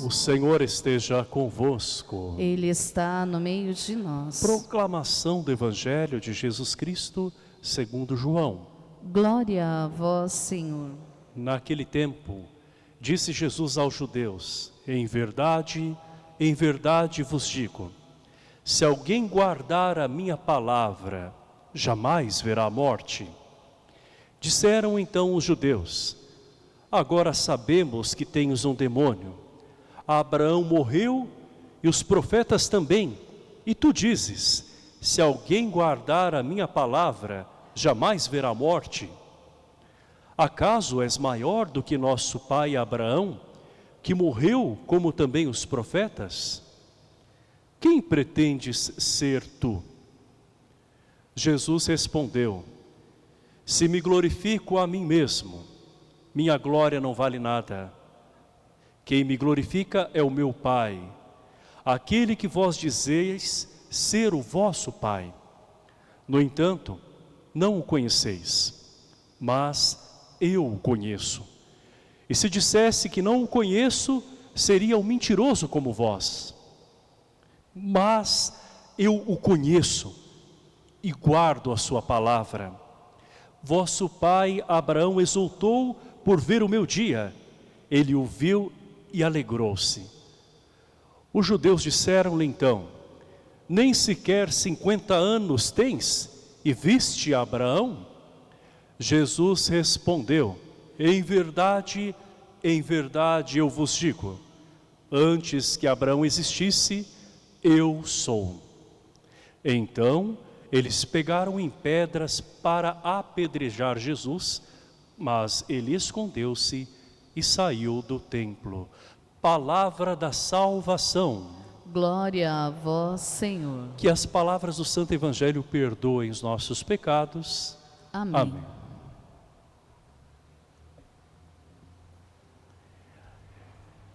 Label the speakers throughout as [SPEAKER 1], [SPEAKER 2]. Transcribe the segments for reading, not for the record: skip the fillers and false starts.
[SPEAKER 1] O Senhor esteja convosco.
[SPEAKER 2] Ele está no meio de nós.
[SPEAKER 1] Proclamação do Evangelho de Jesus Cristo segundo João.
[SPEAKER 2] Glória a vós, Senhor.
[SPEAKER 1] Naquele tempo, disse Jesus aos judeus: em verdade vos digo, se alguém guardar a minha palavra, jamais verá a morte. Disseram então os judeus: agora sabemos que tens um demônio. Abraão morreu e os profetas também, e tu dizes: se alguém guardar a minha palavra, jamais verá a morte. Acaso és maior do que nosso pai Abraão, que morreu como também os profetas? Quem pretendes ser tu? Jesus respondeu: se me glorifico a mim mesmo, minha glória não vale nada. Quem me glorifica é o meu Pai, aquele que vós dizeis ser o vosso Pai. No entanto, não o conheceis, mas eu o conheço. E se dissesse que não o conheço, seria um mentiroso como vós. Mas eu o conheço e guardo a sua palavra. Vosso pai Abraão exultou por ver o meu dia. Ele o viu e alegrou-se. Os judeus disseram-lhe então: nem sequer 50 anos tens e viste Abraão? Jesus respondeu: em verdade eu vos digo, antes que Abraão existisse, eu sou. Então eles pegaram em pedras para apedrejar Jesus, mas ele escondeu-se e saiu do templo. Palavra da salvação.
[SPEAKER 2] Glória a vós, Senhor.
[SPEAKER 1] Que as palavras do Santo Evangelho perdoem os nossos pecados.
[SPEAKER 2] Amém.
[SPEAKER 1] Amém.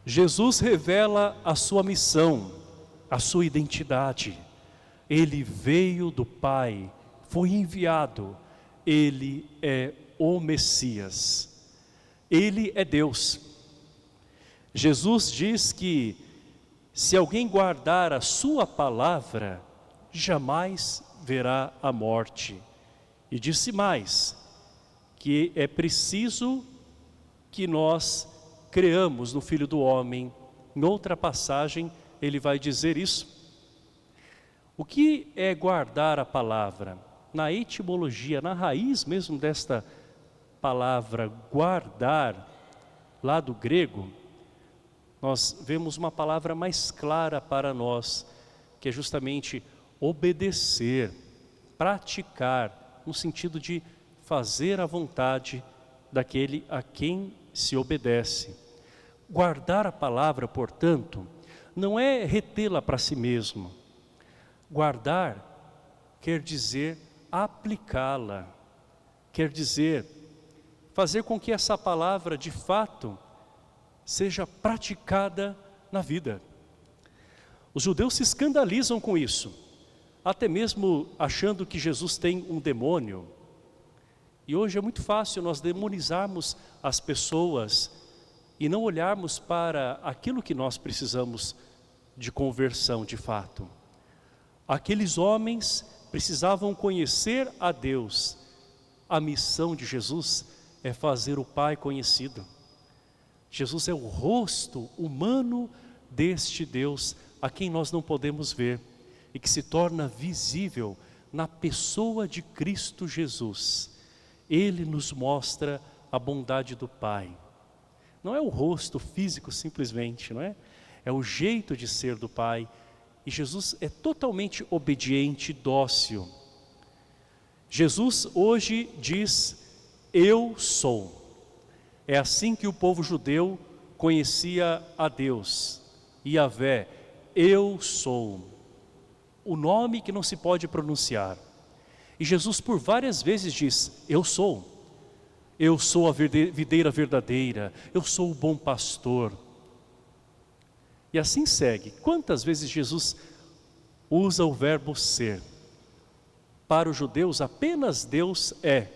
[SPEAKER 1] Jesus revela a sua missão, a sua identidade. Ele veio do Pai, foi enviado. Ele é o Messias. Ele é Deus. Jesus diz que se alguém guardar a sua palavra, jamais verá a morte. E disse mais, que é preciso que nós creamos no Filho do Homem. Em outra passagem, ele vai dizer isso. O que é guardar a palavra? Na etimologia, na raiz mesmo desta palavra guardar, lá do grego, nós vemos uma palavra mais clara para nós, que é justamente obedecer, praticar, no sentido de fazer a vontade daquele a quem se obedece. Guardar a palavra, portanto, não é retê-la para si mesmo. Guardar quer dizer aplicá-la, quer dizer fazer com que essa palavra de fato seja praticada na vida. Os judeus se escandalizam com isso, até mesmo achando que Jesus tem um demônio. E hoje é muito fácil nós demonizarmos as pessoas e não olharmos para aquilo que nós precisamos de conversão de fato. Aqueles homens precisavam conhecer a Deus. A missão de Jesus é fazer o Pai conhecido. Jesus é o rosto humano deste Deus a quem nós não podemos ver e que se torna visível na pessoa de Cristo Jesus. Ele nos mostra a bondade do Pai. Não é o rosto físico simplesmente, não é? É o jeito de ser do Pai. E Jesus é totalmente obediente, dócil. Jesus hoje diz: eu sou. É assim que o povo judeu conhecia a Deus. Yahvé, eu sou. O nome que não se pode pronunciar. E Jesus por várias vezes diz: eu sou. Eu sou a videira verdadeira. Eu sou o bom pastor. E assim segue. Quantas vezes Jesus usa o verbo ser? Para os judeus apenas Deus é.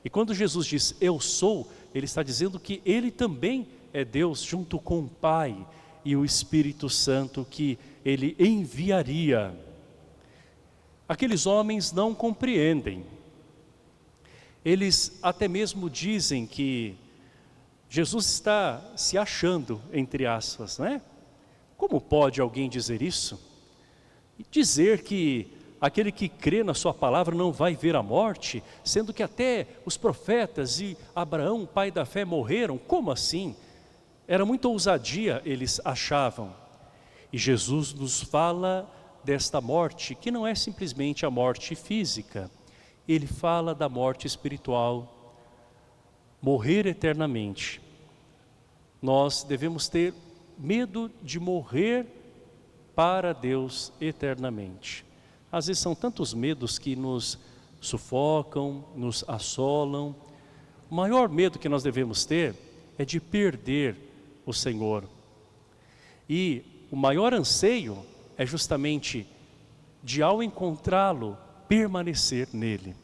[SPEAKER 1] E quando Jesus diz eu sou, ele está dizendo que ele também é Deus junto com o Pai. e o Espírito Santo que ele enviaria. Aqueles homens não compreendem. Eles até mesmo dizem que Jesus está se achando, entre aspas, não é? Como pode alguém dizer isso? E dizer que aquele que crê na sua palavra não vai ver a morte, sendo que até os profetas e Abraão, pai da fé, morreram? Como assim? Era muita ousadia, eles achavam. E Jesus nos fala desta morte, que não é simplesmente a morte física. Ele fala da morte espiritual, morrer eternamente. Nós devemos ter medo de morrer para Deus eternamente. Às vezes são tantos medos que nos sufocam, nos assolam. O maior medo que nós devemos ter é de perder o Senhor. E o maior anseio é justamente de, ao encontrá-lo, permanecer nele.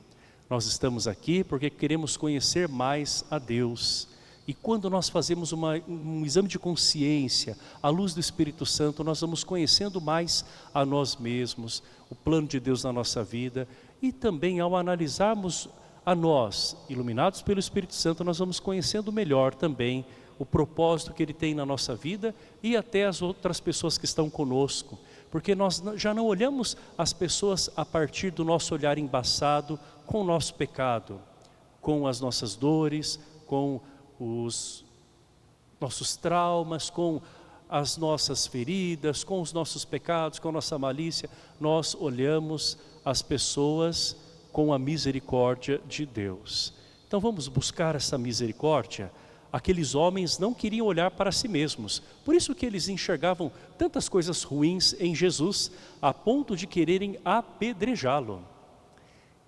[SPEAKER 1] Nós estamos aqui porque queremos conhecer mais a Deus. E quando nós fazemos um exame de consciência, à luz do Espírito Santo, nós vamos conhecendo mais a nós mesmos, o plano de Deus na nossa vida. E também ao analisarmos a nós, iluminados pelo Espírito Santo, nós vamos conhecendo melhor também o propósito que Ele tem na nossa vida e até as outras pessoas que estão conosco. Porque nós já não olhamos as pessoas a partir do nosso olhar embaçado com o nosso pecado, com as nossas dores, com os nossos traumas, com as nossas feridas, com os nossos pecados, com a nossa malícia. Nós olhamos as pessoas com a misericórdia de Deus. Então vamos buscar essa misericórdia. Aqueles homens não queriam olhar para si mesmos, por isso que eles enxergavam tantas coisas ruins em Jesus, a ponto de quererem apedrejá-lo.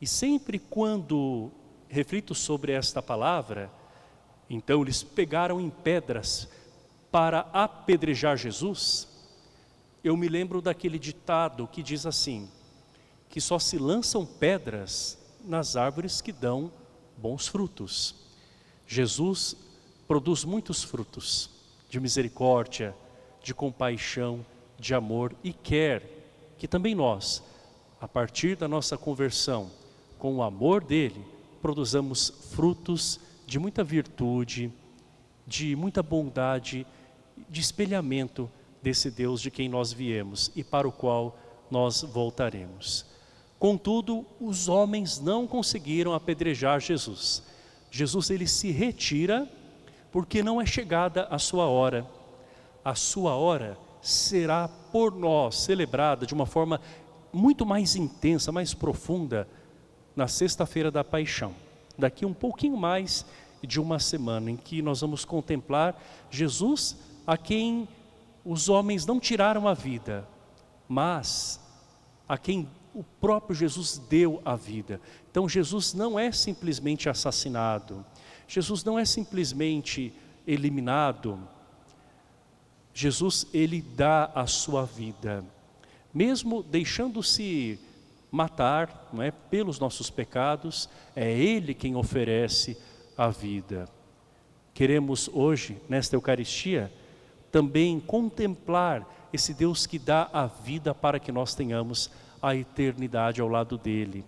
[SPEAKER 1] E sempre quando reflito sobre esta palavra, então eles pegaram em pedras para apedrejar Jesus. Eu me lembro daquele ditado que diz assim, que só se lançam pedras nas árvores que dão bons frutos. Jesus produz muitos frutos de misericórdia, de compaixão, de amor, e quer que também nós, a partir da nossa conversão, com o amor dele, produzamos frutos de muita virtude, de muita bondade, de espelhamento desse Deus de quem nós viemos e para o qual nós voltaremos. Contudo, os homens não conseguiram apedrejar Jesus. Jesus, ele se retira porque não é chegada a sua hora. A sua hora será por nós celebrada de uma forma muito mais intensa, mais profunda, na sexta-feira da paixão. Daqui um pouquinho mais de uma semana, em que nós vamos contemplar Jesus, a quem os homens não tiraram a vida, mas a quem o próprio Jesus deu a vida. Então Jesus não é simplesmente assassinado, Jesus não é simplesmente eliminado. Jesus, ele dá a sua vida, mesmo deixando-se matar, não é, pelos nossos pecados, é Ele quem oferece a vida. Queremos hoje, nesta Eucaristia, também contemplar esse Deus que dá a vida para que nós tenhamos a eternidade ao lado dele.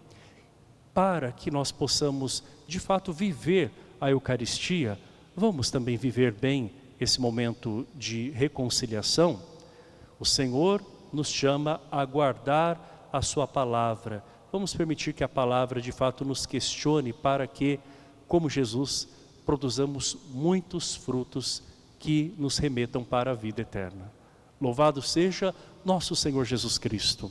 [SPEAKER 1] Para que nós possamos, de fato, viver a Eucaristia, vamos também viver bem esse momento de reconciliação. O Senhor nos chama a guardar a sua palavra. Vamos permitir que a palavra de fato nos questione para que, como Jesus, produzamos muitos frutos que nos remetam para a vida eterna. Louvado seja nosso Senhor Jesus Cristo.